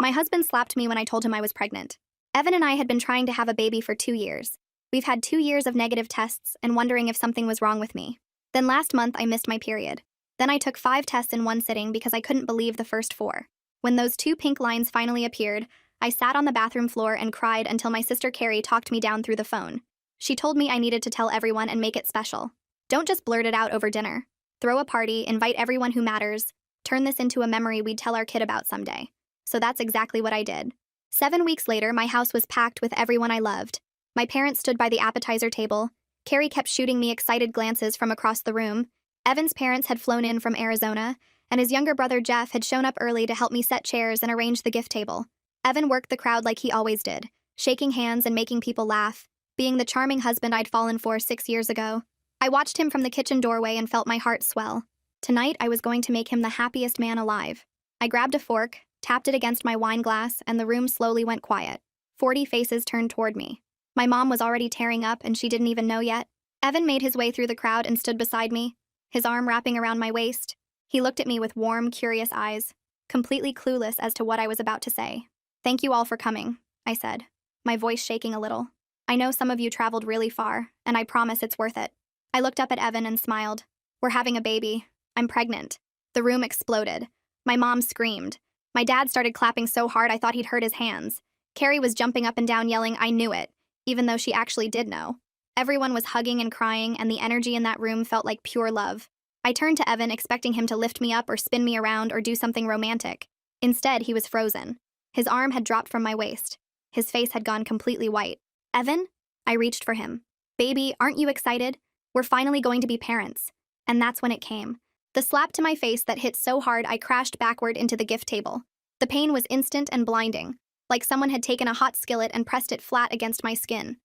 My husband slapped me when I told him I was pregnant. Evan and I had been trying to have a baby for 2 years. We've had 2 years of negative tests and wondering if something was wrong with me. Then last month, I missed my period. Then I took 5 tests in one sitting because I couldn't believe the first 4. When those 2 pink lines finally appeared, I sat on the bathroom floor and cried until my sister Carrie talked me down through the phone. She told me I needed to tell everyone and make it special. Don't just blurt it out over dinner. Throw a party, invite everyone who matters, turn this into a memory we'd tell our kid about someday. So that's exactly what I did. 7 weeks later, my house was packed with everyone I loved. My parents stood by the appetizer table. Carrie kept shooting me excited glances from across the room. Evan's parents had flown in from Arizona, and his younger brother Jeff had shown up early to help me set chairs and arrange the gift table. Evan worked the crowd like he always did, shaking hands and making people laugh, being the charming husband I'd fallen for 6 years ago. I watched him from the kitchen doorway and felt my heart swell. Tonight, I was going to make him the happiest man alive. I grabbed a fork, tapped it against my wine glass, and the room slowly went quiet. 40 faces turned toward me. My mom was already tearing up, and she didn't even know yet. Evan made his way through the crowd and stood beside me, his arm wrapping around my waist. He looked at me with warm, curious eyes, completely clueless as to what I was about to say. "Thank you all for coming," I said, my voice shaking a little. "I know some of you traveled really far, and I promise it's worth it." I looked up at Evan and smiled. "We're having a baby. I'm pregnant." The room exploded. My mom screamed. My dad started clapping so hard I thought he'd hurt his hands. Carrie was jumping up and down yelling, "I knew it," even though she actually did know. Everyone was hugging and crying, and the energy in that room felt like pure love. I turned to Evan, expecting him to lift me up or spin me around or do something romantic. Instead, he was frozen. His arm had dropped from my waist. His face had gone completely white. "Evan?" I reached for him. "Baby, aren't you excited? We're finally going to be parents." And that's when it came. The slap to my face that hit so hard I crashed backward into the gift table. The pain was instant and blinding, like someone had taken a hot skillet and pressed it flat against my skin.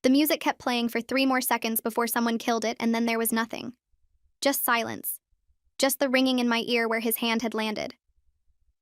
The music kept playing for 3 more seconds before someone killed it, and then there was nothing. Just silence. Just the ringing in my ear where his hand had landed.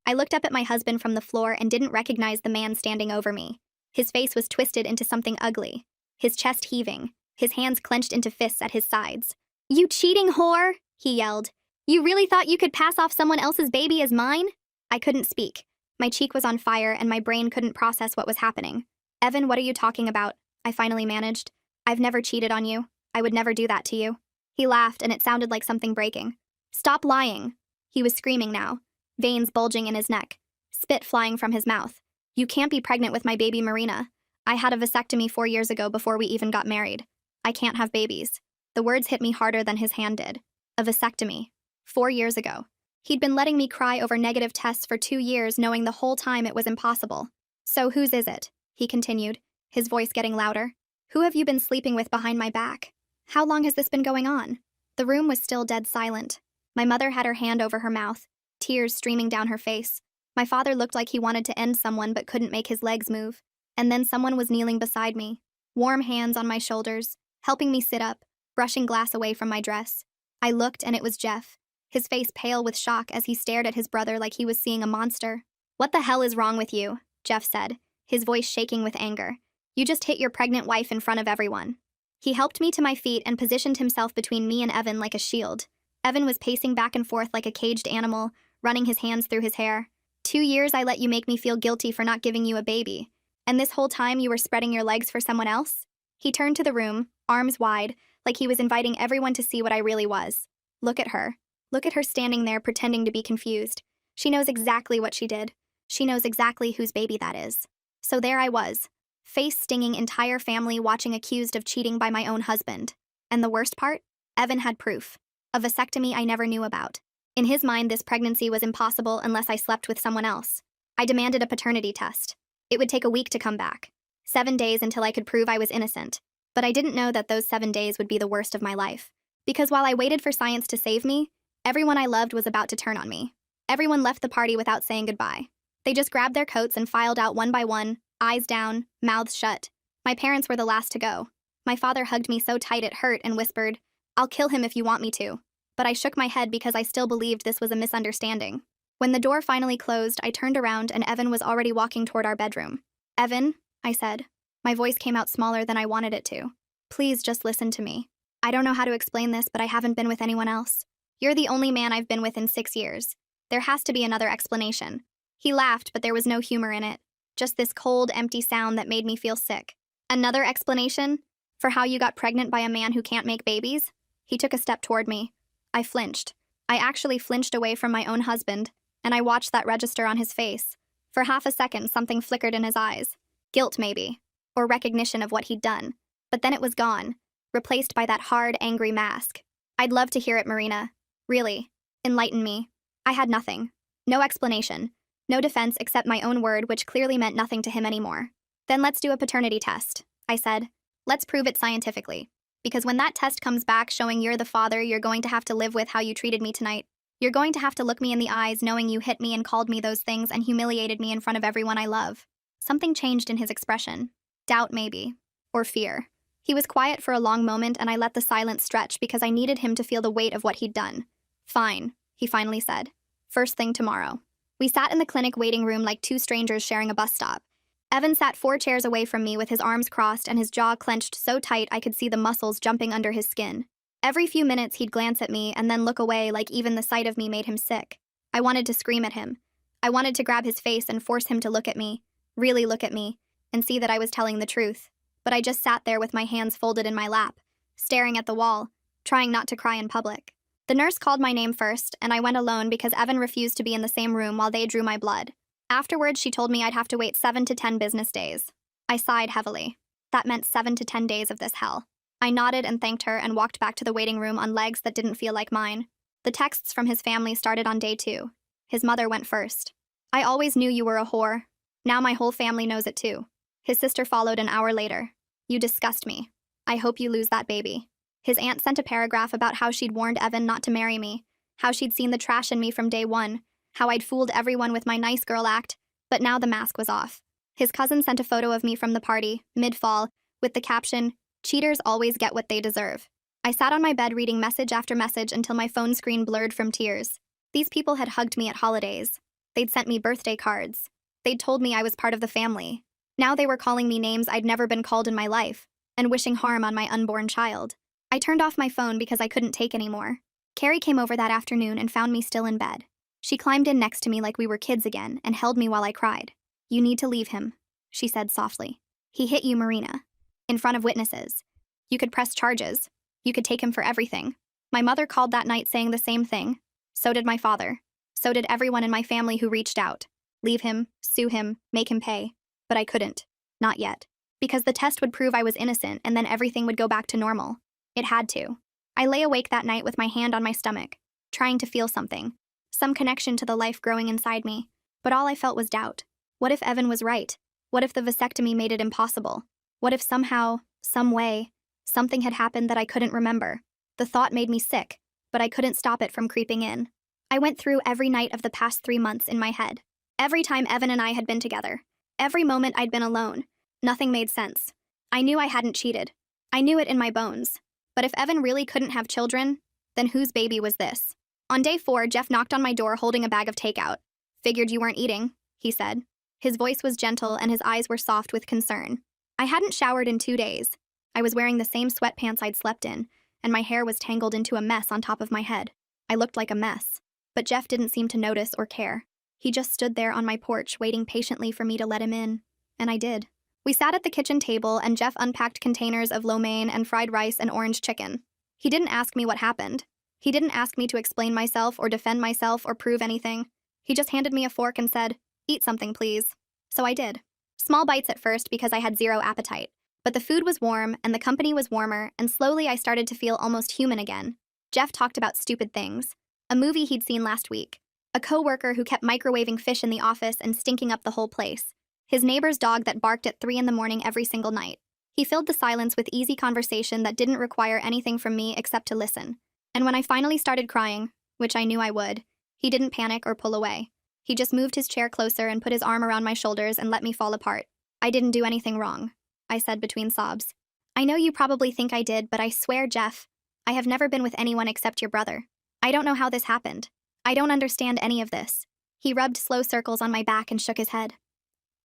I looked up at my husband from the floor and didn't recognize the man standing over me. His face was twisted into something ugly, his chest heaving, his hands clenched into fists at his sides. "You cheating whore!" he yelled. "You really thought you could pass off someone else's baby as mine?" I couldn't speak. My cheek was on fire and my brain couldn't process what was happening. "Evan, what are you talking about?" I finally managed. "I've never cheated on you. I would never do that to you." He laughed and it sounded like something breaking. "Stop lying." He was screaming now, veins bulging in his neck, spit flying from his mouth. "You can't be pregnant with my baby Marina. I had a vasectomy 4 years ago before we even got married. I can't have babies." The words hit me harder than his hand did. A vasectomy. 4 years ago. He'd been letting me cry over negative tests for 2 years, knowing the whole time it was impossible. "So whose is it?" he continued, his voice getting louder. "Who have you been sleeping with behind my back? How long has this been going on?" The room was still dead silent. My mother had her hand over her mouth, tears streaming down her face. My father looked like he wanted to end someone but couldn't make his legs move. And then someone was kneeling beside me, warm hands on my shoulders, helping me sit up, brushing glass away from my dress. I looked and it was Jeff, his face pale with shock as he stared at his brother like he was seeing a monster. "What the hell is wrong with you?" Jeff said, his voice shaking with anger. "You just hit your pregnant wife in front of everyone." He helped me to my feet and positioned himself between me and Evan like a shield. Evan was pacing back and forth like a caged animal, running his hands through his hair. 2 years I let you make me feel guilty for not giving you a baby. And this whole time you were spreading your legs for someone else?" He turned to the room, arms wide, like he was inviting everyone to see what I really was. Look at her. Look at her standing there pretending to be confused. She knows exactly what she did. She knows exactly whose baby that is. So there I was, face-stinging entire family watching accused of cheating by my own husband. And the worst part? Evan had proof. A vasectomy I never knew about. In his mind, this pregnancy was impossible unless I slept with someone else. I demanded a paternity test. It would take a week to come back. 7 days until I could prove I was innocent. But I didn't know that those 7 days would be the worst of my life. Because while I waited for science to save me, everyone I loved was about to turn on me. Everyone left the party without saying goodbye. They just grabbed their coats and filed out one by one, eyes down, mouths shut. My parents were the last to go. My father hugged me so tight it hurt and whispered, "I'll kill him if you want me to." But I shook my head because I still believed this was a misunderstanding. When the door finally closed, I turned around and Evan was already walking toward our bedroom. "Evan," I said. My voice came out smaller than I wanted it to. "Please just listen to me. I don't know how to explain this, but I haven't been with anyone else. You're the only man I've been with in 6 years. There has to be another explanation. He laughed, but there was no humor in it. Just this cold, empty sound that made me feel sick. Another explanation? For how you got pregnant by a man who can't make babies? He took a step toward me. I flinched. I actually flinched away from my own husband, and I watched that register on his face. For half a second, something flickered in his eyes. Guilt, maybe. Or recognition of what he'd done. But then it was gone, replaced by that hard, angry mask. I'd love to hear it, Marina. Really. Enlighten me. I had nothing. No explanation. No defense except my own word, which clearly meant nothing to him anymore. Then let's do a paternity test, I said. Let's prove it scientifically. Because when that test comes back showing you're the father, you're going to have to live with how you treated me tonight. You're going to have to look me in the eyes knowing you hit me and called me those things and humiliated me in front of everyone I love. Something changed in his expression. Doubt, maybe. Or fear. He was quiet for a long moment, and I let the silence stretch because I needed him to feel the weight of what he'd done. Fine, he finally said. First thing tomorrow. We sat in the clinic waiting room like two strangers sharing a bus stop. Evan sat 4 chairs away from me with his arms crossed and his jaw clenched so tight I could see the muscles jumping under his skin. Every few minutes he'd glance at me and then look away, like even the sight of me made him sick. I wanted to scream at him. I wanted to grab his face and force him to look at me, really look at me, and see that I was telling the truth. But I just sat there with my hands folded in my lap, staring at the wall, trying not to cry in public. The nurse called my name first, and I went alone because Evan refused to be in the same room while they drew my blood. Afterwards, she told me I'd have to wait 7 to 10 business days. I sighed heavily. That meant 7 to 10 days of this hell. I nodded and thanked her and walked back to the waiting room on legs that didn't feel like mine. The texts from his family started on day 2. His mother went first. I always knew you were a whore. Now my whole family knows it too. His sister followed an hour later. You disgust me. I hope you lose that baby. His aunt sent a paragraph about how she'd warned Evan not to marry me, how she'd seen the trash in me from day 1, how I'd fooled everyone with my nice girl act, but now the mask was off. His cousin sent a photo of me from the party, mid-fall, with the caption, "Cheaters always get what they deserve." I sat on my bed reading message after message until my phone screen blurred from tears. These people had hugged me at holidays. They'd sent me birthday cards. They'd told me I was part of the family. Now they were calling me names I'd never been called in my life, and wishing harm on my unborn child. I turned off my phone because I couldn't take anymore. Carrie came over that afternoon and found me still in bed. She climbed in next to me like we were kids again and held me while I cried. You need to leave him, she said softly. He hit you, Marina. In front of witnesses. You could press charges. You could take him for everything. My mother called that night saying the same thing. So did my father. So did everyone in my family who reached out. Leave him, sue him, make him pay. But I couldn't. Not yet. Because the test would prove I was innocent and then everything would go back to normal. It had to. I lay awake that night with my hand on my stomach, trying to feel something. Some connection to the life growing inside me. But all I felt was doubt. What if Evan was right? What if the vasectomy made it impossible? What if somehow, some way, something had happened that I couldn't remember? The thought made me sick, but I couldn't stop it from creeping in. I went through every night of the past 3 months in my head. Every time Evan and I had been together. Every moment I'd been alone. Nothing made sense. I knew I hadn't cheated. I knew it in my bones. But if Evan really couldn't have children, then whose baby was this? On day 4, Jeff knocked on my door holding a bag of takeout. Figured you weren't eating, he said. His voice was gentle and his eyes were soft with concern. I hadn't showered in 2 days. I was wearing the same sweatpants I'd slept in, and my hair was tangled into a mess on top of my head. I looked like a mess. But Jeff didn't seem to notice or care. He just stood there on my porch waiting patiently for me to let him in. And I did. We sat at the kitchen table and Jeff unpacked containers of lo mein and fried rice and orange chicken. He didn't ask me what happened. He didn't ask me to explain myself or defend myself or prove anything. He just handed me a fork and said, "Eat something, please." So I did. Small bites at first because I had zero appetite. But the food was warm and the company was warmer, and slowly I started to feel almost human again. Jeff talked about stupid things. A movie he'd seen last week. A coworker who kept microwaving fish in the office and stinking up the whole place. His neighbor's dog that barked at 3 in the morning every single night. He filled the silence with easy conversation that didn't require anything from me except to listen. And when I finally started crying, which I knew I would, he didn't panic or pull away. He just moved his chair closer and put his arm around my shoulders and let me fall apart. I didn't do anything wrong, I said between sobs. I know you probably think I did, but I swear, Jeff, I have never been with anyone except your brother. I don't know how this happened. I don't understand any of this. He rubbed slow circles on my back and shook his head.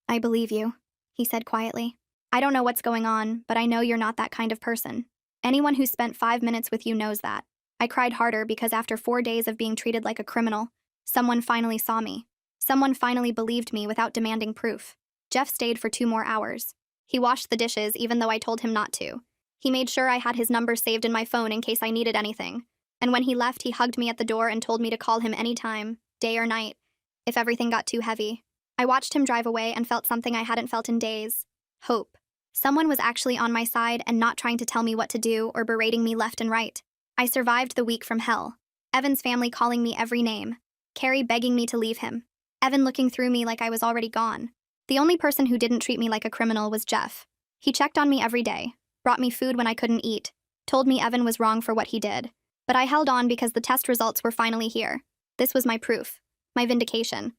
I believe you, he said quietly. I don't know what's going on, but I know you're not that kind of person. Anyone who's spent 5 minutes with you knows that. I cried harder because after 4 days of being treated like a criminal, someone finally saw me. Someone finally believed me without demanding proof. Jeff stayed for 2 more hours. He washed the dishes even though I told him not to. He made sure I had his number saved in my phone in case I needed anything. And when he left, he hugged me at the door and told me to call him anytime, day or night, if everything got too heavy. I watched him drive away and felt something I hadn't felt in days. Hope. Someone was actually on my side and not trying to tell me what to do or berating me left and right. I survived the week from hell. Evan's family calling me every name. Carrie begging me to leave him. Evan looking through me like I was already gone. The only person who didn't treat me like a criminal was Jeff. He checked on me every day, brought me food when I couldn't eat, told me Evan was wrong for what he did. But I held on because the test results were finally here. This was my proof, my vindication.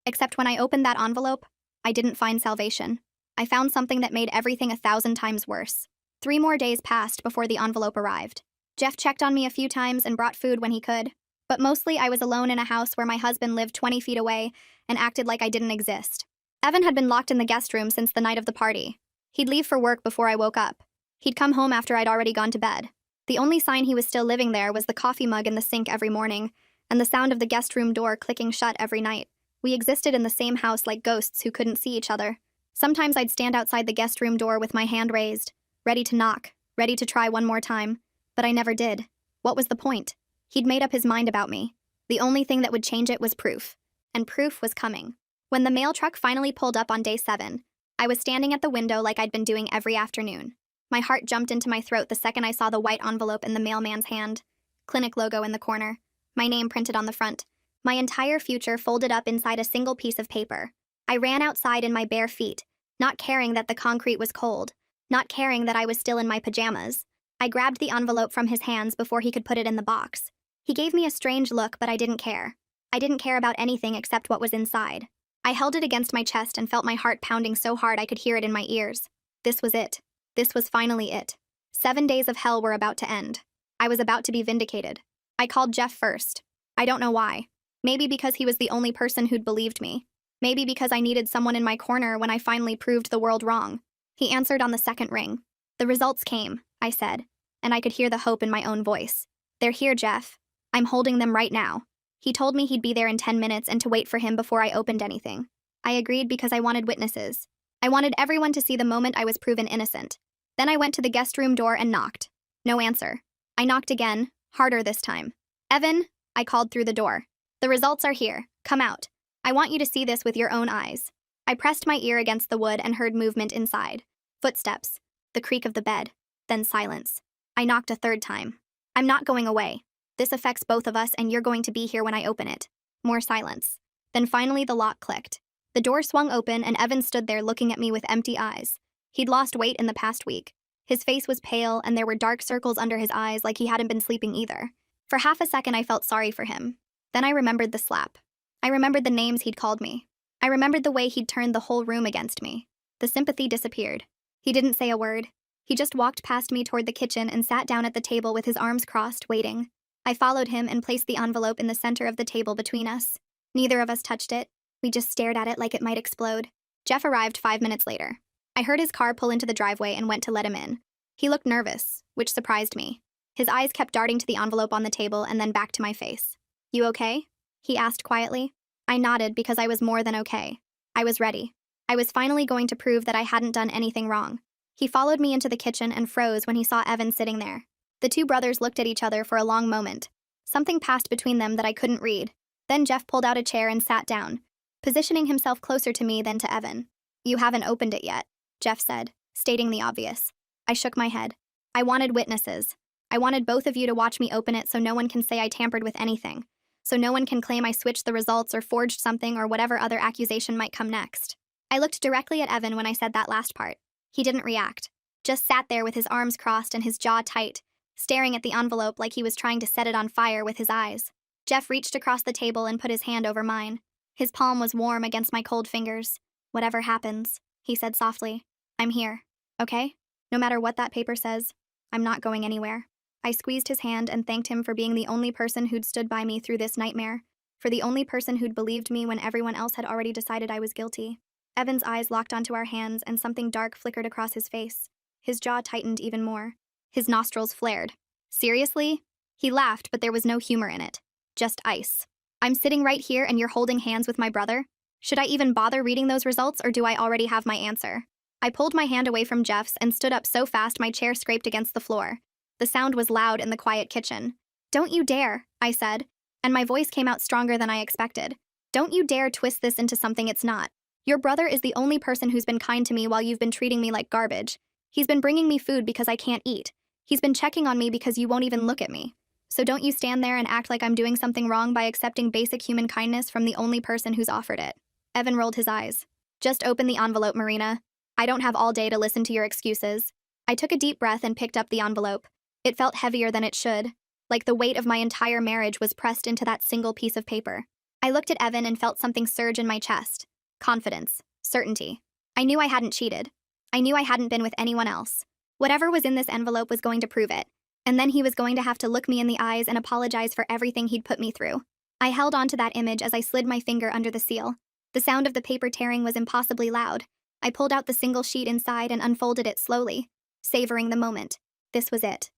Except when I opened that envelope, I didn't find salvation. I found something that made everything 1,000 times worse. 3 more days passed before the envelope arrived. Jeff checked on me a few times and brought food when he could. But mostly I was alone in a house where my husband lived 20 feet away and acted like I didn't exist. Evan had been locked in the guest room since the night of the party. He'd leave for work before I woke up. He'd come home after I'd already gone to bed. The only sign he was still living there was the coffee mug in the sink every morning, and the sound of the guest room door clicking shut every night. We existed in the same house like ghosts who couldn't see each other. Sometimes I'd stand outside the guest room door with my hand raised, ready to knock, ready to try one more time. But I never did. What was the point? He'd made up his mind about me. The only thing that would change it was proof. And proof was coming. When the mail truck finally pulled up on day 7, I was standing at the window like I'd been doing every afternoon. My heart jumped into my throat the second I saw the white envelope in the mailman's hand. Clinic logo in the corner. My name printed on the front. My entire future folded up inside a single piece of paper. I ran outside in my bare feet, not caring that the concrete was cold, not caring that I was still in my pajamas. I grabbed the envelope from his hands before he could put it in the box. He gave me a strange look, but I didn't care. I didn't care about anything except what was inside. I held it against my chest and felt my heart pounding so hard I could hear it in my ears. This was it. This was finally it. 7 days of hell were about to end. I was about to be vindicated. I called Jeff first. I don't know why. Maybe because he was the only person who'd believed me. Maybe because I needed someone in my corner when I finally proved the world wrong. He answered on the second ring. The results came, I said, and I could hear the hope in my own voice. They're here, Jeff. I'm holding them right now. He told me he'd be there in 10 minutes and to wait for him before I opened anything. I agreed because I wanted witnesses. I wanted everyone to see the moment I was proven innocent. Then I went to the guest room door and knocked. No answer. I knocked again, harder this time. Evan, I called through the door. The results are here. Come out. I want you to see this with your own eyes. I pressed my ear against the wood and heard movement inside. Footsteps. The creak of the bed. Then silence. I knocked a third time. I'm not going away. This affects both of us and you're going to be here when I open it. More silence. Then finally the lock clicked. The door swung open and Evan stood there looking at me with empty eyes. He'd lost weight in the past week. His face was pale and there were dark circles under his eyes like he hadn't been sleeping either. For half a second I felt sorry for him. Then I remembered the slap. I remembered the names he'd called me. I remembered the way he'd turned the whole room against me. The sympathy disappeared. He didn't say a word. He just walked past me toward the kitchen and sat down at the table with his arms crossed, waiting. I followed him and placed the envelope in the center of the table between us. Neither of us touched it. We just stared at it like it might explode. Jeff arrived 5 minutes later. I heard his car pull into the driveway and went to let him in. He looked nervous, which surprised me. His eyes kept darting to the envelope on the table and then back to my face. You okay? He asked quietly. I nodded because I was more than okay. I was ready. I was finally going to prove that I hadn't done anything wrong. He followed me into the kitchen and froze when he saw Evan sitting there. The two brothers looked at each other for a long moment. Something passed between them that I couldn't read. Then Jeff pulled out a chair and sat down, positioning himself closer to me than to Evan. You haven't opened it yet, Jeff said, stating the obvious. I shook my head. I wanted witnesses. I wanted both of you to watch me open it so no one can say I tampered with anything. So no one can claim I switched the results or forged something or whatever other accusation might come next. I looked directly at Evan when I said that last part. He didn't react. Just sat there with his arms crossed and his jaw tight, staring at the envelope like he was trying to set it on fire with his eyes. Jeff reached across the table and put his hand over mine. His palm was warm against my cold fingers. Whatever happens, he said softly, I'm here, okay? No matter what that paper says, I'm not going anywhere. I squeezed his hand and thanked him for being the only person who'd stood by me through this nightmare, for the only person who'd believed me when everyone else had already decided I was guilty. Evan's eyes locked onto our hands and something dark flickered across his face. His jaw tightened even more. His nostrils flared. Seriously? He laughed, but there was no humor in it. Just ice. I'm sitting right here and you're holding hands with my brother? Should I even bother reading those results, or do I already have my answer? I pulled my hand away from Jeff's and stood up so fast my chair scraped against the floor. The sound was loud in the quiet kitchen. "Don't you dare," I said, and my voice came out stronger than I expected. "Don't you dare twist this into something it's not. Your brother is the only person who's been kind to me while you've been treating me like garbage. He's been bringing me food because I can't eat. He's been checking on me because you won't even look at me. So don't you stand there and act like I'm doing something wrong by accepting basic human kindness from the only person who's offered it." Evan rolled his eyes. "Just open the envelope, Marina. I don't have all day to listen to your excuses." I took a deep breath and picked up the envelope. It felt heavier than it should, like the weight of my entire marriage was pressed into that single piece of paper. I looked at Evan and felt something surge in my chest. Confidence. Certainty. I knew I hadn't cheated. I knew I hadn't been with anyone else. Whatever was in this envelope was going to prove it. And then he was going to have to look me in the eyes and apologize for everything he'd put me through. I held on to that image as I slid my finger under the seal. The sound of the paper tearing was impossibly loud. I pulled out the single sheet inside and unfolded it slowly, savoring the moment. This was it.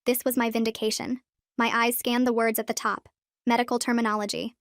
This was my vindication. My eyes scanned the words at the top. Medical terminology.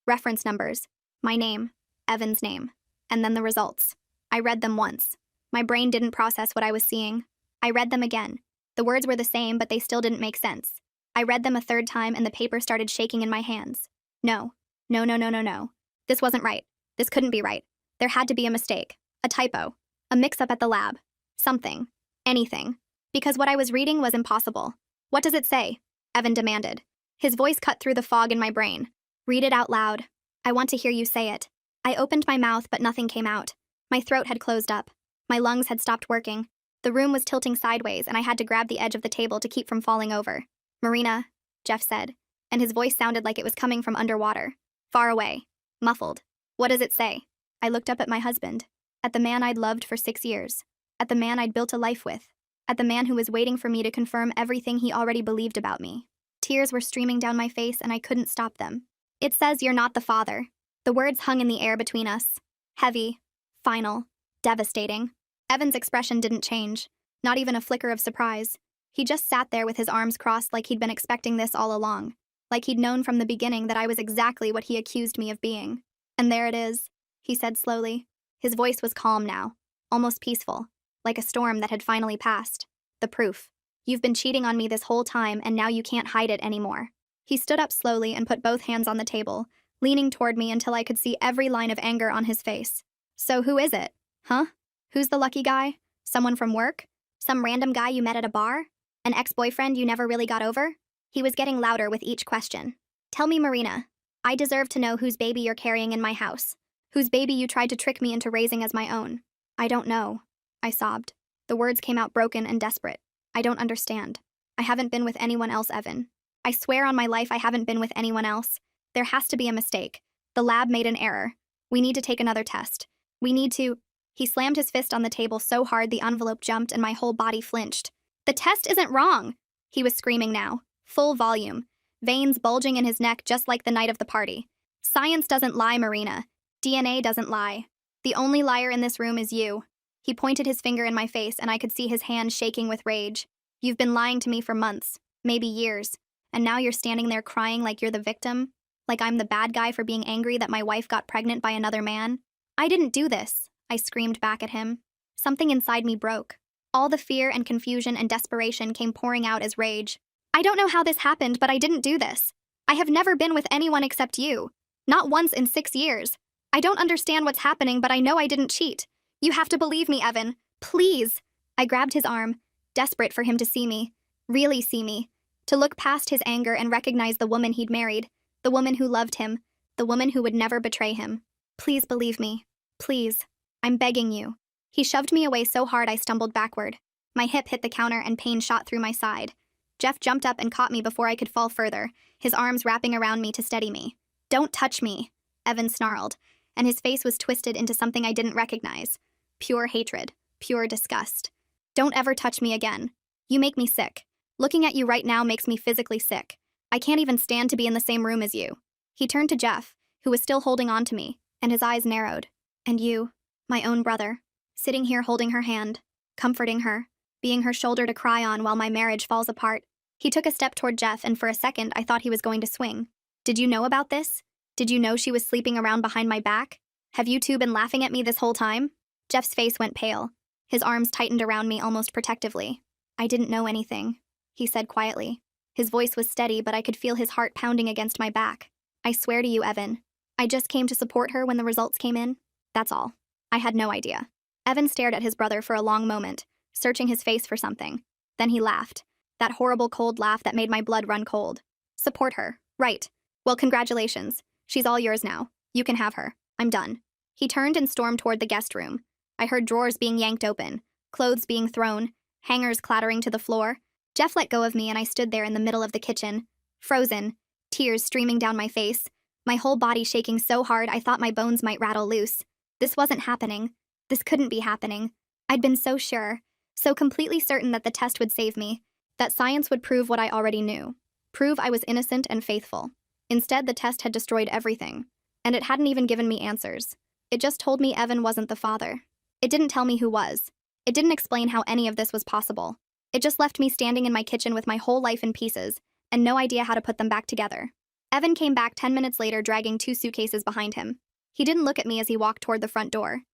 Reference numbers. My name. Evan's name. And then the results. I read them once. My brain didn't process what I was seeing. I read them again. The words were the same, but they still didn't make sense. I read them a third time and the paper started shaking in my hands. No. No, no, no, no, no. This wasn't right. This couldn't be right. There had to be a mistake. A typo. A mix-up at the lab. Something. Anything. Because what I was reading was impossible. "What does it say?" Evan demanded. His voice cut through the fog in my brain. "Read it out loud. I want to hear you say it." I opened my mouth, but nothing came out. My throat had closed up. My lungs had stopped working. The room was tilting sideways, and I had to grab the edge of the table to keep from falling over. "Marina," Jeff said, and his voice sounded like it was coming from underwater. Far away. Muffled. "What does it say?" I looked up at my husband. At the man I'd loved for 6 years. At the man I'd built a life with. At the man who was waiting for me to confirm everything he already believed about me. Tears were streaming down my face, and I couldn't stop them. "It says you're not the father." The words hung in the air between us. Heavy. Final. Devastating. Evan's expression didn't change. Not even a flicker of surprise. He just sat there with his arms crossed like he'd been expecting this all along. Like he'd known from the beginning that I was exactly what he accused me of being. "And there it is," he said slowly. His voice was calm now. Almost peaceful. Like a storm that had finally passed. "The proof. You've been cheating on me this whole time, and now you can't hide it anymore." He stood up slowly and put both hands on the table, leaning toward me until I could see every line of anger on his face. "So who is it? Huh? Who's the lucky guy? Someone from work? Some random guy you met at a bar? An ex-boyfriend you never really got over?" He was getting louder with each question. "Tell me, Marina. I deserve to know whose baby you're carrying in my house. Whose baby you tried to trick me into raising as my own." "I don't know," I sobbed. The words came out broken and desperate. "I don't understand. I haven't been with anyone else, Evan. I swear on my life I haven't been with anyone else. There has to be a mistake. The lab made an error. We need to take another test. We need to—" He slammed his fist on the table so hard the envelope jumped and my whole body flinched. "The test isn't wrong!" He was screaming now, full volume, veins bulging in his neck just like the night of the party. "Science doesn't lie, Marina. DNA doesn't lie. The only liar in this room is you." He pointed his finger in my face and I could see his hand shaking with rage. "You've been lying to me for months, maybe years, and now you're standing there crying like you're the victim? Like I'm the bad guy for being angry that my wife got pregnant by another man? I didn't do this," I screamed back at him. Something inside me broke. All the fear and confusion and desperation came pouring out as rage. "I don't know how this happened, but I didn't do this. I have never been with anyone except you. Not once in 6 years. I don't understand what's happening, but I know I didn't cheat. You have to believe me, Evan. Please." I grabbed his arm, desperate for him to see me. Really see me. To look past his anger and recognize the woman he'd married. The woman who loved him. The woman who would never betray him. "Please believe me. Please. I'm begging you." He shoved me away so hard I stumbled backward. My hip hit the counter and pain shot through my side. Jeff jumped up and caught me before I could fall further, his arms wrapping around me to steady me. "Don't touch me," Evan snarled, and his face was twisted into something I didn't recognize. Pure hatred. Pure disgust. "Don't ever touch me again. You make me sick. Looking at you right now makes me physically sick. I can't even stand to be in the same room as you." He turned to Jeff, who was still holding on to me, and his eyes narrowed. "And you, my own brother, sitting here holding her hand, comforting her, being her shoulder to cry on while my marriage falls apart." He took a step toward Jeff, and for a second I thought he was going to swing. "Did you know about this?" Did you know she was sleeping around behind my back? Have you two been laughing at me this whole time? Jeff's face went pale. His arms tightened around me almost protectively. I didn't know anything, he said quietly. His voice was steady, but I could feel his heart pounding against my back. I swear to you, Evan. I just came to support her when the results came in. That's all. I had no idea. Evan stared at his brother for a long moment, searching his face for something. Then he laughed. That horrible cold laugh that made my blood run cold. Support her. Right. Well, congratulations. She's all yours now. You can have her. I'm done. He turned and stormed toward the guest room. I heard drawers being yanked open, clothes being thrown, hangers clattering to the floor. Jeff let go of me and I stood there in the middle of the kitchen, frozen, tears streaming down my face, my whole body shaking so hard I thought my bones might rattle loose. This wasn't happening. This couldn't be happening. I'd been so sure, so completely certain that the test would save me, that science would prove what I already knew, prove I was innocent and faithful. Instead, the test had destroyed everything, and it hadn't even given me answers. It just told me Evan wasn't the father. It didn't tell me who was. It didn't explain how any of this was possible. It just left me standing in my kitchen with my whole life in pieces, and no idea how to put them back together. Evan came back 10 minutes later dragging 2 suitcases behind him. He didn't look at me as he walked toward the front door.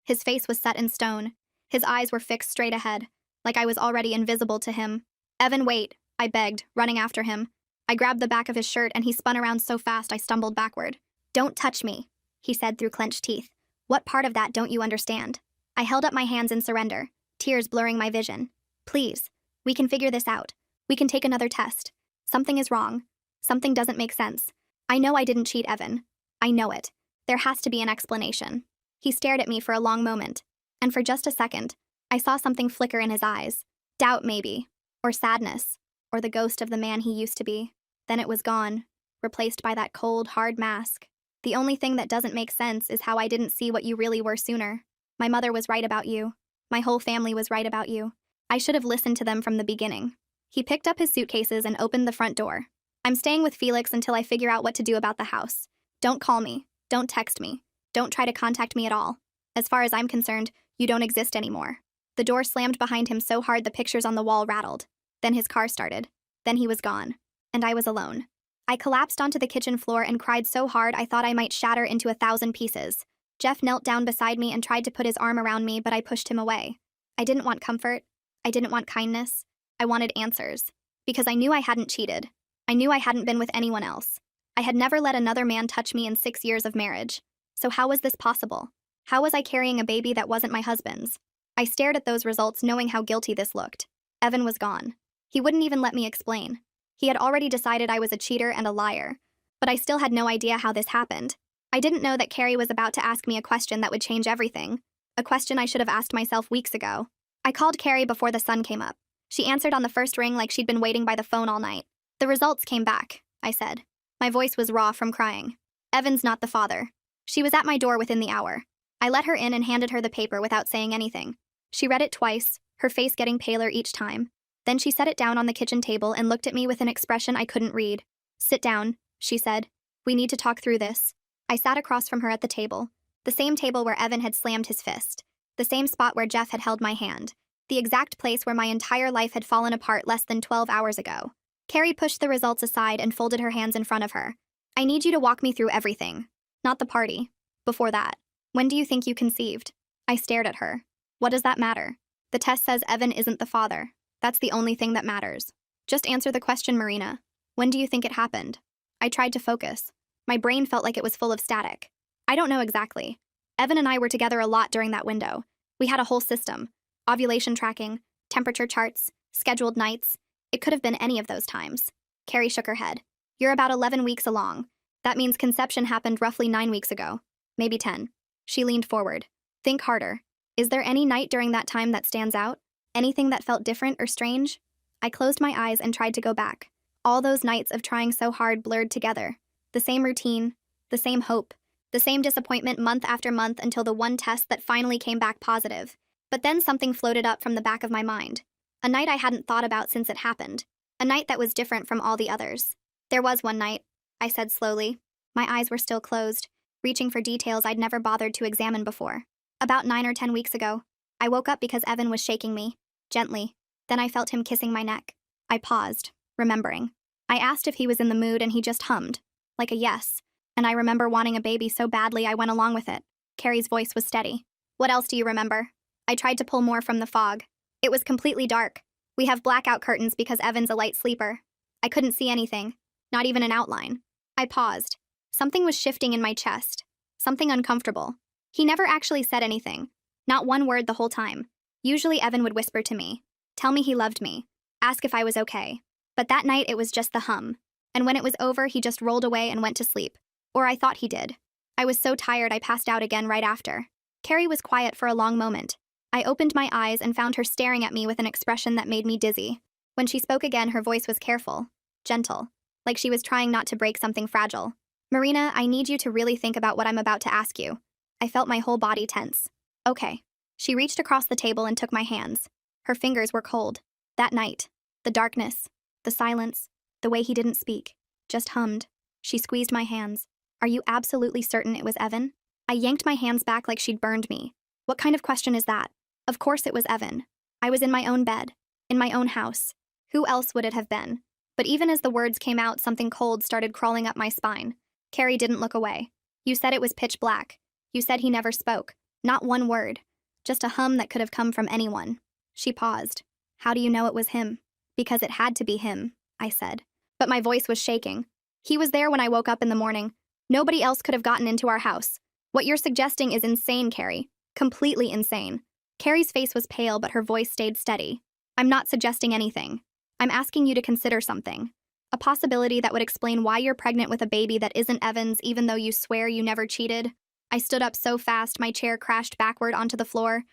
His face was set in stone. His eyes were fixed straight ahead, like I was already invisible to him. Evan, wait, I begged, running after him. I grabbed the back of his shirt and he spun around so fast I stumbled backward. Don't touch me, he said through clenched teeth. What part of that don't you understand? I held up my hands in surrender, tears blurring my vision. Please, we can figure this out. We can take another test. Something is wrong. Something doesn't make sense. I know I didn't cheat Evan. I know it. There has to be an explanation. He stared at me for a long moment, and for just a second, I saw something flicker in his eyes. Doubt, maybe, or sadness, or the ghost of the man he used to be. Then it was gone, replaced by that cold, hard mask. The only thing that doesn't make sense is how I didn't see what you really were sooner. My mother was right about you. My whole family was right about you. I should have listened to them from the beginning. He picked up his suitcases and opened the front door. I'm staying with Felix until I figure out what to do about the house. Don't call me. Don't text me. Don't try to contact me at all. As far as I'm concerned, you don't exist anymore. The door slammed behind him so hard the pictures on the wall rattled. Then his car started. Then he was gone. And I was alone. I collapsed onto the kitchen floor and cried so hard I thought I might shatter into 1,000 pieces. Jeff knelt down beside me and tried to put his arm around me, but I pushed him away. I didn't want comfort. I didn't want kindness. I wanted answers. Because I knew I hadn't cheated. I knew I hadn't been with anyone else. I had never let another man touch me in 6 years of marriage. So how was this possible? How was I carrying a baby that wasn't my husband's? I stared at those results knowing how guilty this looked. Evan was gone. He wouldn't even let me explain. He had already decided I was a cheater and a liar. But I still had no idea how this happened. I didn't know that Carrie was about to ask me a question that would change everything. A question I should have asked myself weeks ago. I called Carrie before the sun came up. She answered on the first ring like she'd been waiting by the phone all night. The results came back, I said. My voice was raw from crying. Evan's not the father. She was at my door within the hour. I let her in and handed her the paper without saying anything. She read it twice, her face getting paler each time. Then she set it down on the kitchen table and looked at me with an expression I couldn't read. Sit down, she said. We need to talk through this. I sat across from her at the table, the same table where Evan had slammed his fist, the same spot where Jeff had held my hand, the exact place where my entire life had fallen apart less than 12 hours ago. Carrie pushed the results aside and folded her hands in front of her. I need you to walk me through everything. Not the party. Before that. When do you think you conceived? I stared at her. What does that matter? The test says Evan isn't the father. That's the only thing that matters. Just answer the question, Marina. When do you think it happened? I tried to focus. My brain felt like it was full of static. I don't know exactly. Evan and I were together a lot during that window. We had a whole system. Ovulation tracking, temperature charts, scheduled nights. It could have been any of those times. Carrie shook her head. You're about 11 weeks along. That means conception happened roughly 9 weeks ago. Maybe 10. She leaned forward. Think harder. Is there any night during that time that stands out? Anything that felt different or strange? I closed my eyes and tried to go back. All those nights of trying so hard blurred together. The same routine, the same hope, the same disappointment month after month until the one test that finally came back positive. But then something floated up from the back of my mind. A night I hadn't thought about since it happened. A night that was different from all the others. There was one night, I said slowly. My eyes were still closed, reaching for details I'd never bothered to examine before. About 9 or 10 weeks ago, I woke up because Evan was shaking me, gently. Then I felt him kissing my neck. I paused, remembering. I asked if he was in the mood and he just hummed. Like a yes. And I remember wanting a baby so badly I went along with it. Carrie's voice was steady. What else do you remember? I tried to pull more from the fog. It was completely dark. We have blackout curtains because Evan's a light sleeper. I couldn't see anything, not even an outline. I paused. Something was shifting in my chest. Something uncomfortable. He never actually said anything. Not one word the whole time. Usually Evan would whisper to me, tell me he loved me, ask if I was okay. But that night it was just the hum. And when it was over, he just rolled away and went to sleep. Or I thought he did. I was so tired I passed out again right after. Carrie was quiet for a long moment. I opened my eyes and found her staring at me with an expression that made me dizzy. When she spoke again, her voice was careful, gentle, like she was trying not to break something fragile. Marina, I need you to really think about what I'm about to ask you. I felt my whole body tense. Okay. She reached across the table and took my hands. Her fingers were cold. That night, the darkness, the silence, the way he didn't speak, just hummed. She squeezed my hands. Are you absolutely certain it was Evan? I yanked my hands back like she'd burned me. What kind of question is that? Of course it was Evan. I was in my own bed, in my own house. Who else would it have been? But even as the words came out, something cold started crawling up my spine. Carrie didn't look away. You said it was pitch black. You said he never spoke. Not one word. Just a hum that could have come from anyone. She paused. How do you know it was him? Because it had to be him, I said. But my voice was shaking. He was there when I woke up in the morning. Nobody else could have gotten into our house. What you're suggesting is insane, Carrie. Completely insane. Carrie's face was pale, but her voice stayed steady. I'm not suggesting anything. I'm asking you to consider something. A possibility that would explain why you're pregnant with a baby that isn't Evan's, even though you swear you never cheated. I stood up so fast my chair crashed backward onto the floor.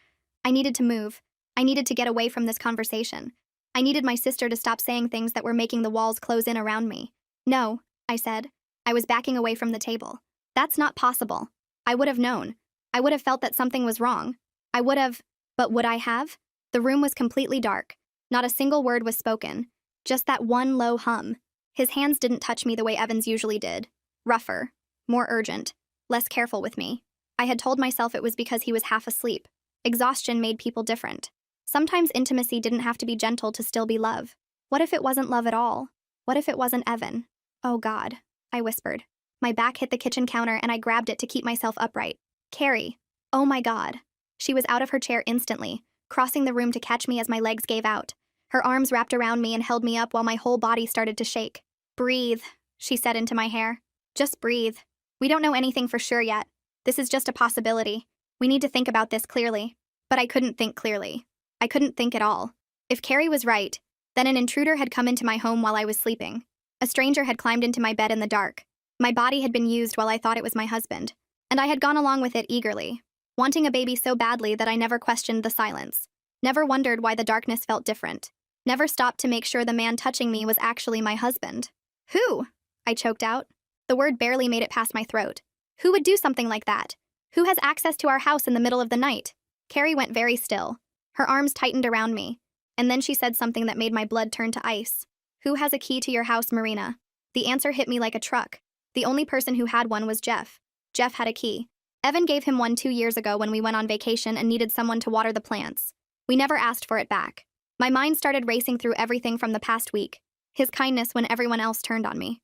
I needed to move. I needed to get away from this conversation. I needed my sister to stop saying things that were making the walls close in around me. No, I said. I was backing away from the table. That's not possible. I would have known. I would have felt that something was wrong. I would have, but would I have? The room was completely dark. Not a single word was spoken. Just that one low hum. His hands didn't touch me the way Evans usually did. Rougher. More urgent. Less careful with me. I had told myself it was because he was half asleep. Exhaustion made people different. Sometimes intimacy didn't have to be gentle to still be love. What if it wasn't love at all? What if it wasn't Evan? Oh God, I whispered. My back hit the kitchen counter and I grabbed it to keep myself upright. Carrie. Oh my God. She was out of her chair instantly, crossing the room to catch me as my legs gave out. Her arms wrapped around me and held me up while my whole body started to shake. Breathe, she said into my hair. Just breathe. We don't know anything for sure yet. This is just a possibility. We need to think about this clearly. But I couldn't think clearly. I couldn't think at all. If Carrie was right, then an intruder had come into my home while I was sleeping. A stranger had climbed into my bed in the dark. My body had been used while I thought it was my husband. And I had gone along with it eagerly, wanting a baby so badly that I never questioned the silence. Never wondered why the darkness felt different. Never stopped to make sure the man touching me was actually my husband. Who? I choked out. The word barely made it past my throat. Who would do something like that? Who has access to our house in the middle of the night? Carrie went very still. Her arms tightened around me. And then she said something that made my blood turn to ice. Who has a key to your house, Marina? The answer hit me like a truck. The only person who had one was Jeff. Jeff had a key. Evan gave him one 2 years ago when we went on vacation and needed someone to water the plants. We never asked for it back. My mind started racing through everything from the past week. His kindness when everyone else turned on me.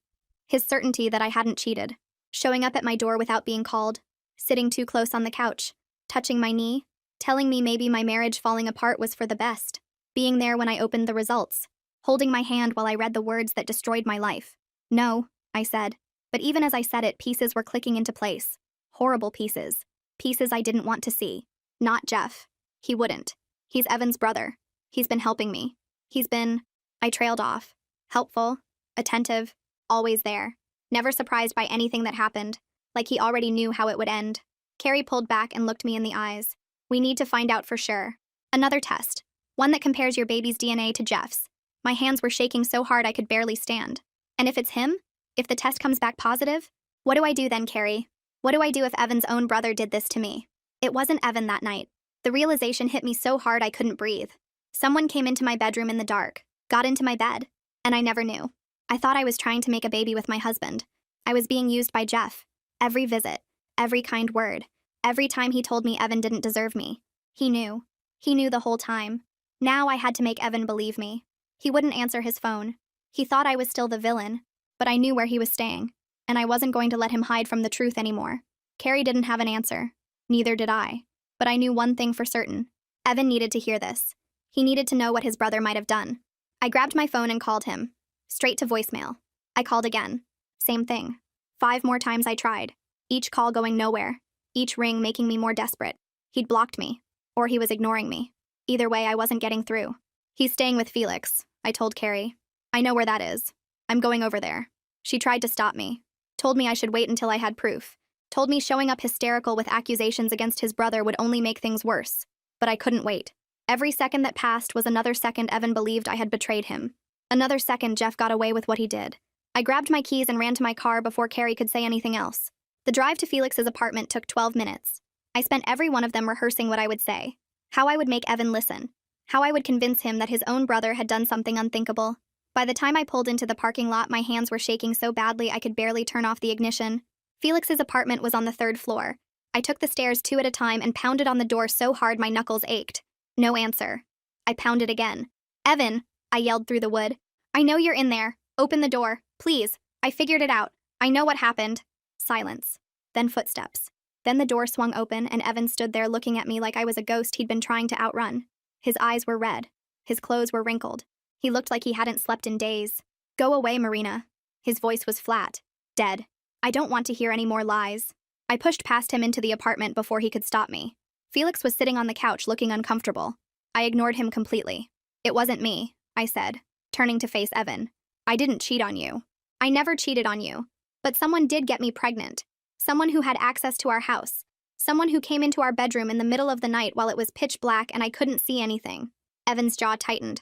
His certainty that I hadn't cheated. Showing up at my door without being called. Sitting too close on the couch. Touching my knee. Telling me maybe my marriage falling apart was for the best. Being there when I opened the results. Holding my hand while I read the words that destroyed my life. No, I said. But even as I said it, pieces were clicking into place. Horrible pieces. Pieces I didn't want to see. Not Jeff. He wouldn't. He's Evan's brother. He's been helping me. He's been... I trailed off. Helpful. Attentive. Always there. Never surprised by anything that happened. Like he already knew how it would end. Carrie pulled back and looked me in the eyes. We need to find out for sure. Another test. One that compares your baby's DNA to Jeff's. My hands were shaking so hard I could barely stand. And if it's him? If the test comes back positive? What do I do then, Carrie? What do I do if Evan's own brother did this to me? It wasn't Evan that night. The realization hit me so hard I couldn't breathe. Someone came into my bedroom in the dark, got into my bed, and I never knew. I thought I was trying to make a baby with my husband. I was being used by Jeff. Every visit, every kind word, every time he told me Evan didn't deserve me. He knew. He knew the whole time. Now I had to make Evan believe me. He wouldn't answer his phone. He thought I was still the villain, but I knew where he was staying. and I wasn't going to let him hide from the truth anymore. Carrie didn't have an answer. Neither did I. But I knew one thing for certain. Evan needed to hear this. He needed to know what his brother might have done. I grabbed my phone and called him. Straight to voicemail. I called again. Same thing. 5 more times I tried. Each call going nowhere. Each ring making me more desperate. He'd blocked me. Or he was ignoring me. Either way, I wasn't getting through. He's staying with Felix, I told Carrie. I know where that is. I'm going over there. She tried to stop me. Told me I should wait until I had proof. Told me showing up hysterical with accusations against his brother would only make things worse. But I couldn't wait. Every second that passed was another second Evan believed I had betrayed him. Another second Jeff got away with what he did. I grabbed my keys and ran to my car before Carrie could say anything else. The drive to Felix's apartment took 12 minutes. I spent every one of them rehearsing what I would say. How I would make Evan listen. How I would convince him that his own brother had done something unthinkable. By the time I pulled into the parking lot, my hands were shaking so badly I could barely turn off the ignition. Felix's apartment was on the 3rd floor. I took the stairs 2 at a time and pounded on the door so hard my knuckles ached. No answer. I pounded again. Evan, I yelled through the wood. I know you're in there. Open the door, please. I figured it out. I know what happened. Silence. Then footsteps. Then the door swung open and Evan stood there looking at me like I was a ghost he'd been trying to outrun. His eyes were red. His clothes were wrinkled. He looked like he hadn't slept in days. Go away, Marina. His voice was flat. Dead. I don't want to hear any more lies. I pushed past him into the apartment before he could stop me. Felix was sitting on the couch looking uncomfortable. I ignored him completely. It wasn't me, I said, turning to face Evan. I didn't cheat on you. I never cheated on you. But someone did get me pregnant. Someone who had access to our house. Someone who came into our bedroom in the middle of the night while it was pitch black and I couldn't see anything. Evan's jaw tightened.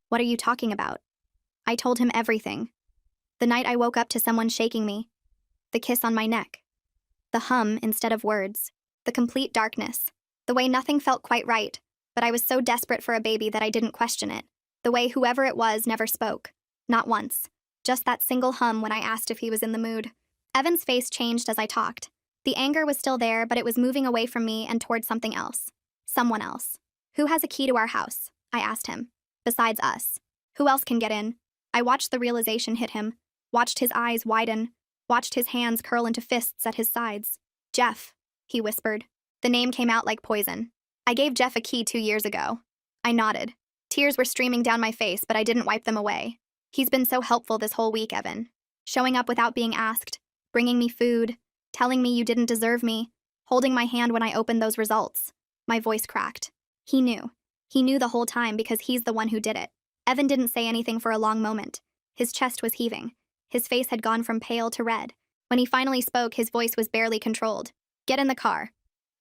What are you talking about? I told him everything. The night I woke up to someone shaking me. The kiss on my neck. The hum instead of words. The complete darkness. The way nothing felt quite right, but I was so desperate for a baby that I didn't question it. The way whoever it was never spoke. Not once. Just that single hum when I asked if he was in the mood. Evan's face changed as I talked. The anger was still there, but it was moving away from me and toward something else. Someone else. Who has a key to our house? I asked him. Besides us. Who else can get in? I watched the realization hit him. Watched his eyes widen. Watched his hands curl into fists at his sides. Jeff, he whispered. The name came out like poison. I gave Jeff a key 2 years ago. I nodded. Tears were streaming down my face, but I didn't wipe them away. He's been so helpful this whole week, Evan. Showing up without being asked. Bringing me food. Telling me you didn't deserve me. Holding my hand when I opened those results. My voice cracked. He knew. He knew the whole time because he's the one who did it. Evan didn't say anything for a long moment. His chest was heaving. His face had gone from pale to red. When he finally spoke, his voice was barely controlled. Get in the car.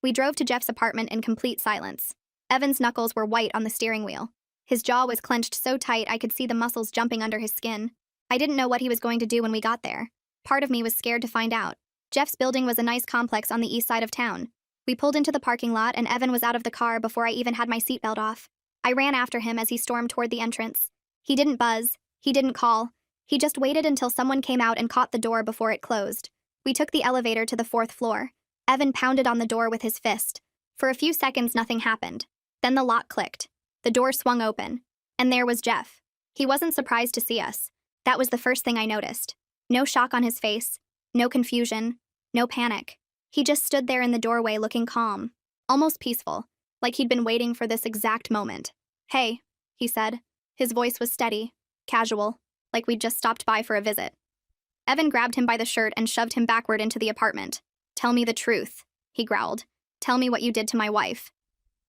We drove to Jeff's apartment in complete silence. Evan's knuckles were white on the steering wheel. His jaw was clenched so tight I could see the muscles jumping under his skin. I didn't know what he was going to do when we got there. Part of me was scared to find out. Jeff's building was a nice complex on the east side of town. We pulled into the parking lot and Evan was out of the car before I even had my seatbelt off. I ran after him as he stormed toward the entrance. He didn't buzz. He didn't call. He just waited until someone came out and caught the door before it closed. We took the elevator to the 4th floor. Evan pounded on the door with his fist. For a few seconds, nothing happened. Then the lock clicked. The door swung open. And there was Jeff. He wasn't surprised to see us. That was the first thing I noticed. No shock on his face. No confusion. No panic. He just stood there in the doorway looking calm. Almost peaceful. Like he'd been waiting for this exact moment. Hey, he said. His voice was steady. Casual. Like we'd just stopped by for a visit. Evan grabbed him by the shirt and shoved him backward into the apartment. Tell me the truth, he growled. Tell me what you did to my wife.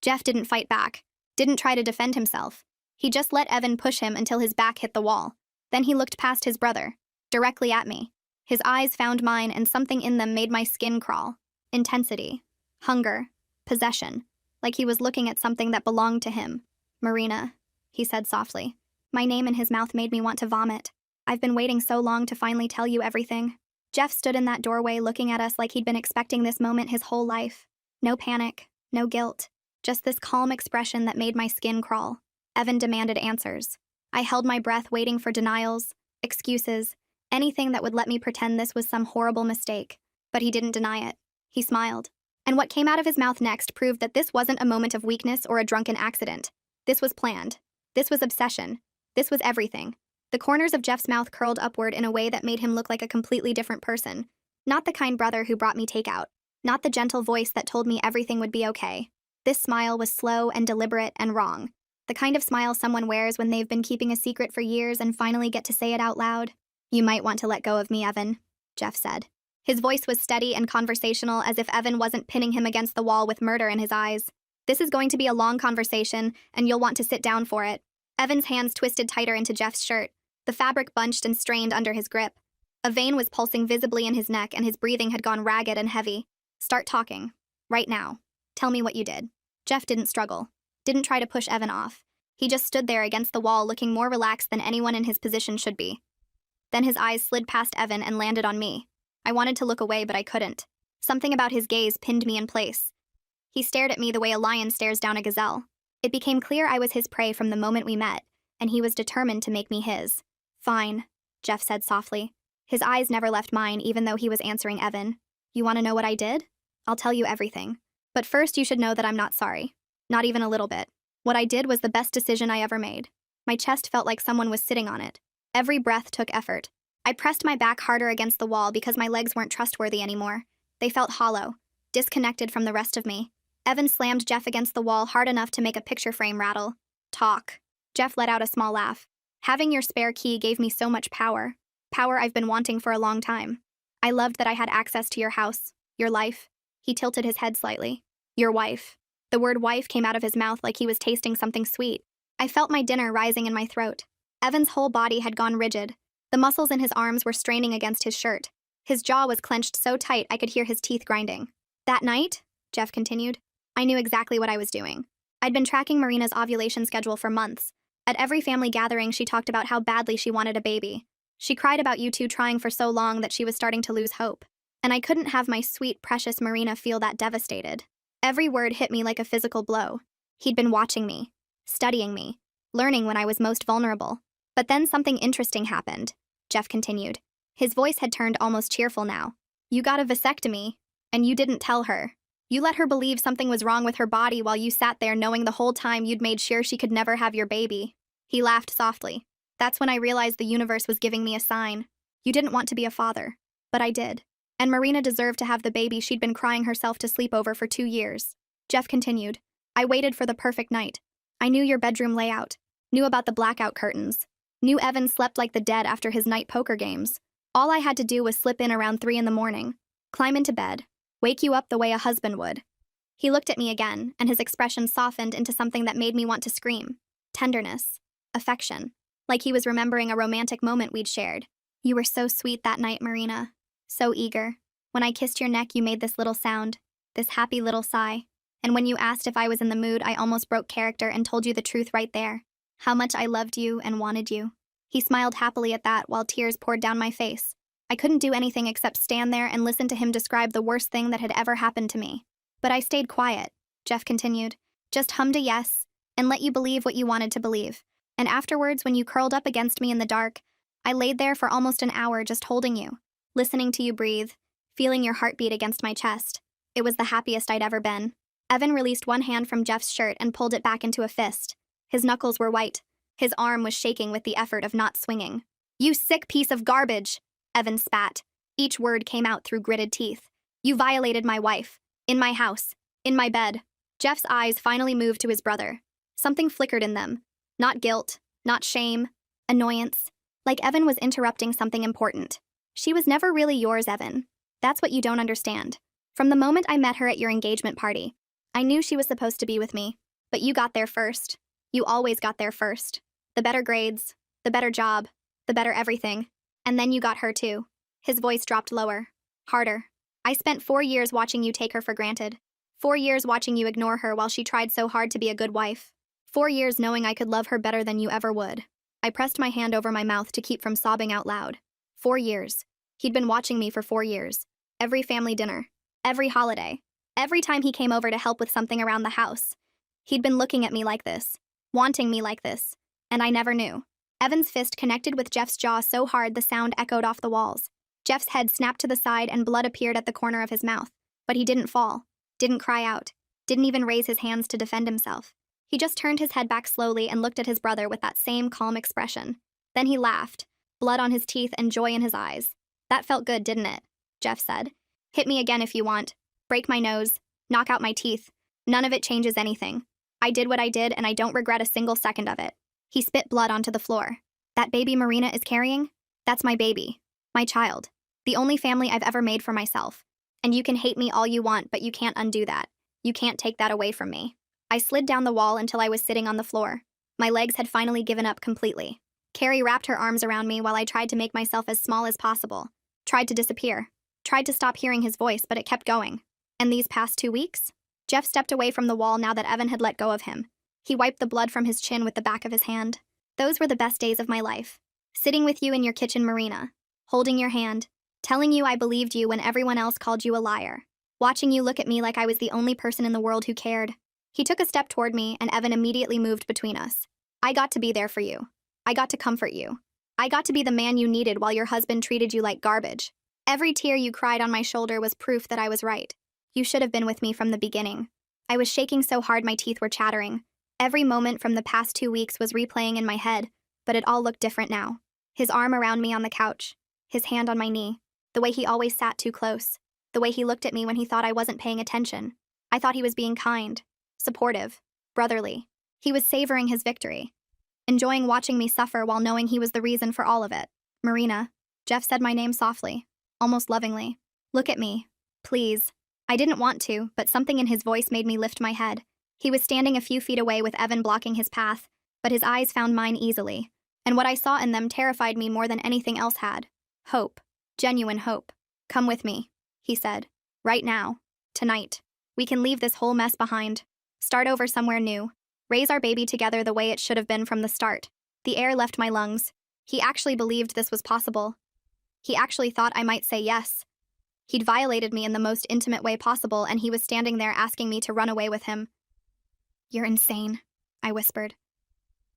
Jeff didn't fight back. Didn't try to defend himself. He just let Evan push him until his back hit the wall. Then he looked past his brother. Directly at me. His eyes found mine and something in them made my skin crawl. Intensity. Hunger. Possession. Like he was looking at something that belonged to him. Marina, he said softly. My name in his mouth made me want to vomit. I've been waiting so long to finally tell you everything. Jeff stood in that doorway looking at us like he'd been expecting this moment his whole life. No panic, no guilt, just this calm expression that made my skin crawl. Evan demanded answers. I held my breath waiting for denials, excuses, anything that would let me pretend this was some horrible mistake. But he didn't deny it. He smiled. And what came out of his mouth next proved that this wasn't a moment of weakness or a drunken accident. This was planned. This was obsession. This was everything. The corners of Jeff's mouth curled upward in a way that made him look like a completely different person. Not the kind brother who brought me takeout. Not the gentle voice that told me everything would be okay. This smile was slow and deliberate and wrong. The kind of smile someone wears when they've been keeping a secret for years and finally get to say it out loud. "You might want to let go of me, Evan," Jeff said. His voice was steady and conversational, as if Evan wasn't pinning him against the wall with murder in his eyes. "This is going to be a long conversation, and you'll want to sit down for it." Evan's hands twisted tighter into Jeff's shirt. The fabric bunched and strained under his grip. A vein was pulsing visibly in his neck, and his breathing had gone ragged and heavy. "Start talking. Right now. Tell me what you did." Jeff didn't struggle. Didn't try to push Evan off. He just stood there against the wall, looking more relaxed than anyone in his position should be. Then his eyes slid past Evan and landed on me. I wanted to look away, but I couldn't. Something about his gaze pinned me in place. He stared at me the way a lion stares down a gazelle. It became clear I was his prey from the moment we met, and he was determined to make me his. "Fine," Jeff said softly. His eyes never left mine, even though he was answering Evan. "You want to know what I did? I'll tell you everything. But first, you should know that I'm not sorry. Not even a little bit. What I did was the best decision I ever made. My chest felt like someone was sitting on it. Every breath took effort. I pressed my back harder against the wall because my legs weren't trustworthy anymore. They felt hollow, disconnected from the rest of me. Evan slammed Jeff against the wall hard enough to make a picture frame rattle. "Talk." Jeff let out a small laugh. "Having your spare key gave me so much power. Power I've been wanting for a long time. I loved that I had access to your house, your life." He tilted his head slightly. "Your wife." The word wife came out of his mouth like he was tasting something sweet. I felt my dinner rising in my throat. Evan's whole body had gone rigid. The muscles in his arms were straining against his shirt. His jaw was clenched so tight I could hear his teeth grinding. "That night," Jeff continued, "I knew exactly what I was doing. I'd been tracking Marina's ovulation schedule for months. At every family gathering, she talked about how badly she wanted a baby. She cried about you two trying for so long that she was starting to lose hope. And I couldn't have my sweet, precious Marina feel that devastated." Every word hit me like a physical blow. He'd been watching me, studying me, learning when I was most vulnerable. But then something interesting happened, Jeff continued. His voice had turned almost cheerful now. "You got a vasectomy, and you didn't tell her. You let her believe something was wrong with her body while you sat there knowing the whole time you'd made sure she could never have your baby." He laughed softly. "That's when I realized the universe was giving me a sign. You didn't want to be a father, but I did. And Marina deserved to have the baby she'd been crying herself to sleep over for 2 years." Jeff continued. "I waited for the perfect night. I knew your bedroom layout, knew about the blackout curtains, knew Evan slept like the dead after his night poker games. All I had to do was slip in around 3 in the morning, climb into bed, wake you up the way a husband would." He looked at me again, and his expression softened into something that made me want to scream. Tenderness. Affection. Like he was remembering a romantic moment we'd shared. "You were so sweet that night, Marina. So eager. When I kissed your neck, you made this little sound, this happy little sigh. And when you asked if I was in the mood, I almost broke character and told you the truth right there. How much I loved you and wanted you." He smiled happily at that while tears poured down my face. I couldn't do anything except stand there and listen to him describe the worst thing that had ever happened to me. "But I stayed quiet," Jeff continued. "Just hummed a yes, and let you believe what you wanted to believe. And afterwards, when you curled up against me in the dark, I laid there for almost an hour just holding you, listening to you breathe, feeling your heartbeat against my chest. It was the happiest I'd ever been." Evan released one hand from Jeff's shirt and pulled it back into a fist. His knuckles were white. His arm was shaking with the effort of not swinging. "You sick piece of garbage," Evan spat. Each word came out through gritted teeth. "You violated my wife. In my house. In my bed." Jeff's eyes finally moved to his brother. Something flickered in them. Not guilt, not shame, annoyance. Like Evan was interrupting something important. "She was never really yours, Evan. That's what you don't understand. From the moment I met her at your engagement party, I knew she was supposed to be with me. But you got there first. You always got there first. The better grades, the better job, the better everything. And then you got her too." His voice dropped lower, harder. "I spent 4 years watching you take her for granted. 4 years watching you ignore her while she tried so hard to be a good wife. 4 years knowing I could love her better than you ever would." I pressed my hand over my mouth to keep from sobbing out loud. 4 years. He'd been watching me for 4 years. Every family dinner. Every holiday. Every time he came over to help with something around the house. He'd been looking at me like this. Wanting me like this. And I never knew. Evan's fist connected with Jeff's jaw so hard the sound echoed off the walls. Jeff's head snapped to the side and blood appeared at the corner of his mouth. But he didn't fall. Didn't cry out. Didn't even raise his hands to defend himself. He just turned his head back slowly and looked at his brother with that same calm expression. Then he laughed, blood on his teeth and joy in his eyes. That felt good, didn't it? Jeff said. Hit me again if you want. Break my nose. Knock out my teeth. None of it changes anything. I did what I did and I don't regret a single second of it. He spit blood onto the floor. That baby Marina is carrying? That's my baby. My child. The only family I've ever made for myself. And you can hate me all you want, but you can't undo that. You can't take that away from me. I slid down the wall until I was sitting on the floor. My legs had finally given up completely. Carrie wrapped her arms around me while I tried to make myself as small as possible. Tried to disappear. Tried to stop hearing his voice, but it kept going. And these past 2 weeks? Jeff stepped away from the wall now that Evan had let go of him. He wiped the blood from his chin with the back of his hand. Those were the best days of my life. Sitting with you in your kitchen, Marina. Holding your hand. Telling you I believed you when everyone else called you a liar. Watching you look at me like I was the only person in the world who cared. He took a step toward me, and Evan immediately moved between us. I got to be there for you. I got to comfort you. I got to be the man you needed while your husband treated you like garbage. Every tear you cried on my shoulder was proof that I was right. You should have been with me from the beginning. I was shaking so hard my teeth were chattering. Every moment from the past 2 weeks was replaying in my head, but it all looked different now. His arm around me on the couch. His hand on my knee. The way he always sat too close. The way he looked at me when he thought I wasn't paying attention. I thought he was being kind, supportive, brotherly. He was savoring his victory. Enjoying watching me suffer while knowing he was the reason for all of it. Marina. Jeff said my name softly, almost lovingly. Look at me. Please. I didn't want to, but something in his voice made me lift my head. He was standing a few feet away with Evan blocking his path, but his eyes found mine easily. And what I saw in them terrified me more than anything else had. Hope. Genuine hope. Come with me, he said. Right now. Tonight. We can leave this whole mess behind. Start over somewhere new. Raise our baby together the way it should have been from the start. The air left my lungs. He actually believed this was possible. He actually thought I might say yes. He'd violated me in the most intimate way possible, and he was standing there asking me to run away with him. You're insane, I whispered.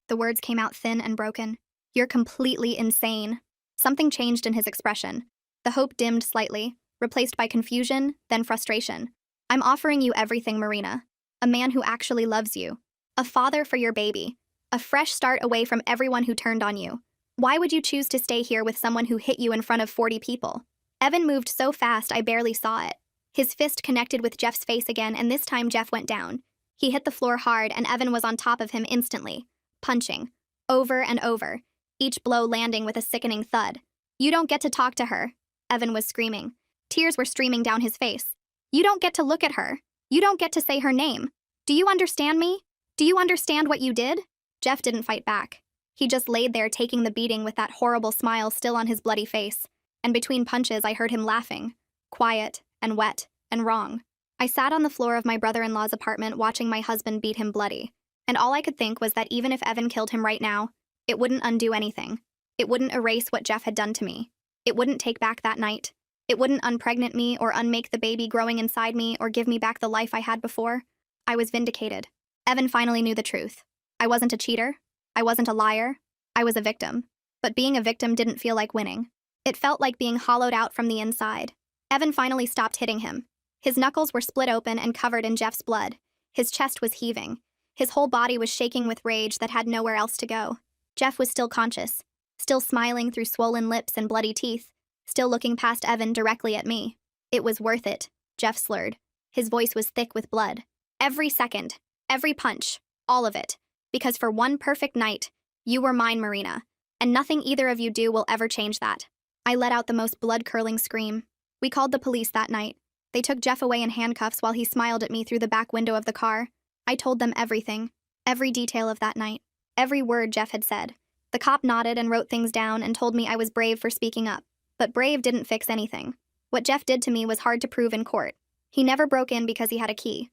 The words came out thin and broken. You're completely insane. Something changed in his expression. The hope dimmed slightly, replaced by confusion, then frustration. I'm offering you everything, Marina. A man who actually loves you. A father for your baby. A fresh start away from everyone who turned on you. Why would you choose to stay here with someone who hit you in front of 40 people? Evan moved so fast I barely saw it. His fist connected with Jeff's face again, and this time Jeff went down. He hit the floor hard, and Evan was on top of him instantly, punching, over and over, each blow landing with a sickening thud. You don't get to talk to her, Evan was screaming. Tears were streaming down his face. You don't get to look at her. You don't get to say her name. Do you understand me? Do you understand what you did? Jeff didn't fight back. He just laid there taking the beating with that horrible smile still on his bloody face. And between punches I heard him laughing, quiet and wet and wrong. I sat on the floor of my brother-in-law's apartment watching my husband beat him bloody, and all I could think was that even if Evan killed him right now, it wouldn't undo anything. It wouldn't erase what Jeff had done to me. It wouldn't take back that night. It wouldn't unpregnant me or unmake the baby growing inside me or give me back the life I had before. I was vindicated. Evan finally knew the truth. I wasn't a cheater. I wasn't a liar. I was a victim. But being a victim didn't feel like winning. It felt like being hollowed out from the inside. Evan finally stopped hitting him. His knuckles were split open and covered in Jeff's blood. His chest was heaving. His whole body was shaking with rage that had nowhere else to go. Jeff was still conscious, still smiling through swollen lips and bloody teeth, still looking past Evan directly at me. It was worth it, Jeff slurred. His voice was thick with blood. Every second, every punch, all of it. Because for one perfect night, you were mine, Marina, and nothing either of you do will ever change that. I let out the most blood-curdling scream. We called the police that night. They took Jeff away in handcuffs while he smiled at me through the back window of the car. I told them everything, every detail of that night, every word Jeff had said. The cop nodded and wrote things down and told me I was brave for speaking up. But brave didn't fix anything. What Jeff did to me was hard to prove in court. He never broke in because he had a key.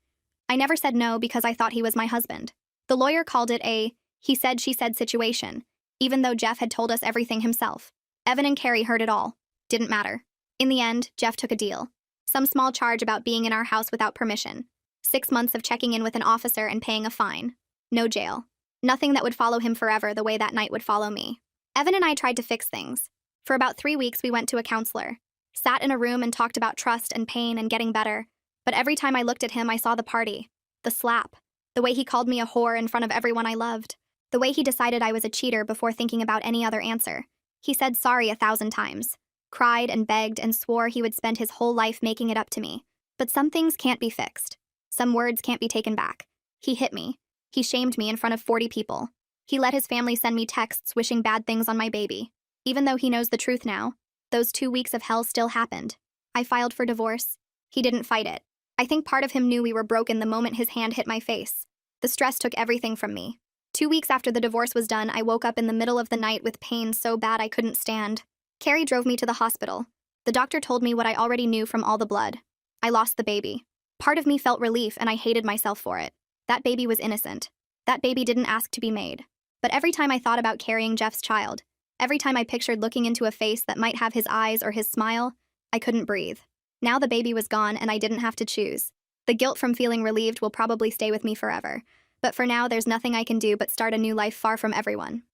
I never said no because I thought he was my husband. The lawyer called it a he said, she said situation, even though Jeff had told us everything himself. Evan and Carrie heard it all. Didn't matter. In the end, Jeff took a deal. Some small charge about being in our house without permission. 6 months of checking in with an officer and paying a fine. No jail. Nothing that would follow him forever the way that night would follow me. Evan and I tried to fix things. For about 3 weeks, we went to a counselor. Sat in a room and talked about trust and pain and getting better. But every time I looked at him, I saw the party. The slap. The way he called me a whore in front of everyone I loved. The way he decided I was a cheater before thinking about any other answer. He said sorry 1,000 times, cried and begged and swore he would spend his whole life making it up to me. But some things can't be fixed. Some words can't be taken back. He hit me. He shamed me in front of 40 people. He let his family send me texts wishing bad things on my baby. Even though he knows the truth now, those 2 weeks of hell still happened. I filed for divorce. He didn't fight it. I think part of him knew we were broken the moment his hand hit my face. The stress took everything from me. 2 weeks after the divorce was done, I woke up in the middle of the night with pain so bad I couldn't stand. Carrie drove me to the hospital. The doctor told me what I already knew from all the blood. I lost the baby. Part of me felt relief and I hated myself for it. That baby was innocent. That baby didn't ask to be made. But every time I thought about carrying Jeff's child, every time I pictured looking into a face that might have his eyes or his smile, I couldn't breathe. Now the baby was gone and I didn't have to choose. The guilt from feeling relieved will probably stay with me forever. But for now, there's nothing I can do but start a new life far from everyone.